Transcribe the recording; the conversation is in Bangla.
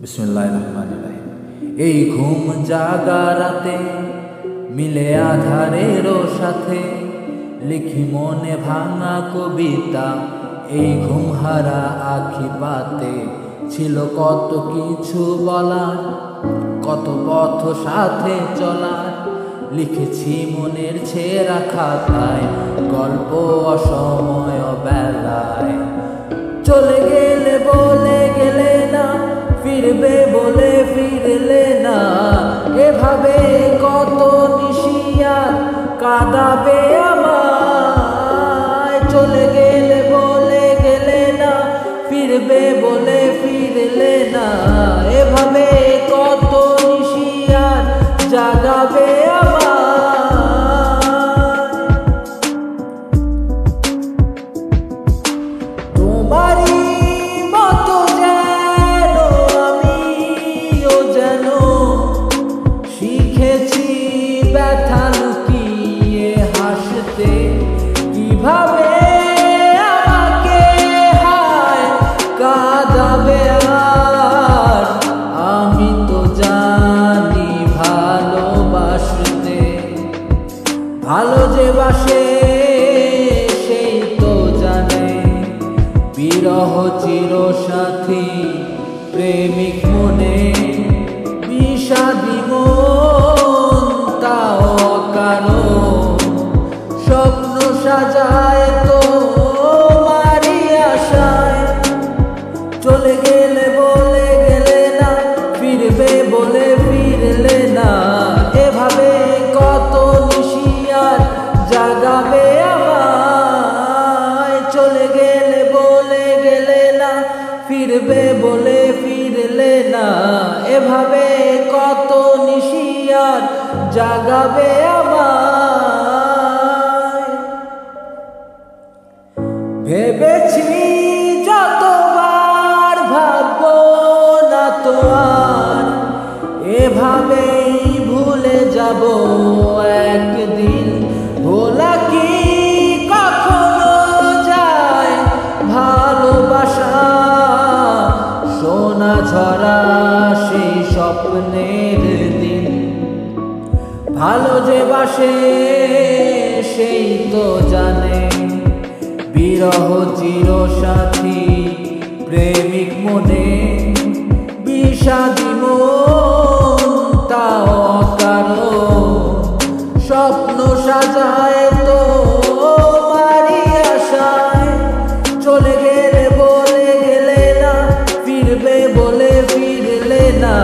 বিসমিল্লাহির রহমানির রহিম। এই ঘুম জাগা রাতে মিলে আধারেরও সাথে লিখি মনে ভাঙা কবিতা। এই ঘুম হারা আখি পাতে ছিল কত কিছু বলার, কত পথ সাথে চলার। লিখেছি মনের ছেঁড়া খাতায় গল্প অসময় বেলায়। চলে গেলে বলে গেলে না, ফিরবে বলে ফিরলে না। এভাবে কত নিশিয়ার কাঁদাবে আমায়। চলে গেলে বলে গেলে না, ফিরবে বলে ফিরলে না। এভাবে কত নিশিয়ার জাগাবে আমায়। তোমারই মতো যেন আমিও যেন শিখেছি ব্যথা লুকিয়ে হাসতে। কিভাবে আমাকে হায় কাঁদাবে আর, আমি তো জানি ভালোবাসতে। ভালো যে বাসে সেই তো জানে, বিরহ চির সাথী প্রেমিক মনে। বিষাদী মন তাও অকারণ, স্বপ্ন সাজায় তোমারই আশায়। চলে গেলে বলে গেলে না, ফিরবে বলে ফিরলে না। এভাবে কত নিশিয়ার জাগাবে আমায়। চলে গেলে বলে গেলে না, ফিরবে বলে ফিরলে না। এভাবে কত নিশিয়ার জাগাবে আমায়। ভেবেছি যতবার ভাববো না তো আর, এভাবেই ভুলে যাব একদিন। ভোলা কি কখনো যায় ভালোবাসা, সোনা ঝরা সেই স্বপ্নের দিন। ভালো যে বাসে সেই তো জানে, বিরহ চির সাথী প্রেমিক মনে। বিষাদী মন তাও অকারণ, স্বপ্ন সাজায় তোমারই আশায়। চলে গেলে বলে গেলে না, ফিরবে বলে ফিরলে না।